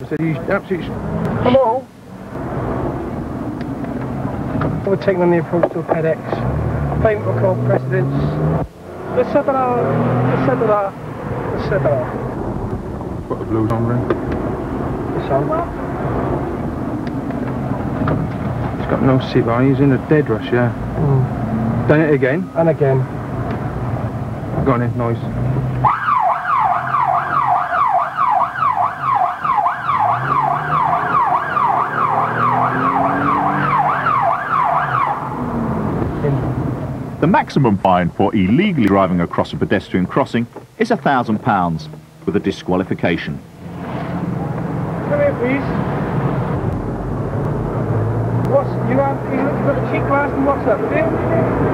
said he's absolutely... Hello? We're taking on the approach to a FedEx. Payment will call precedence. The Cedar. Put the blues on then. It's on. He's got no seat on, he's in a dead rush, yeah. Done it again. And again. Go on in, noise. The maximum fine for illegally driving across a pedestrian crossing is £1,000 with a disqualification. Come here, please. You got a cheap glass and what's up, have you?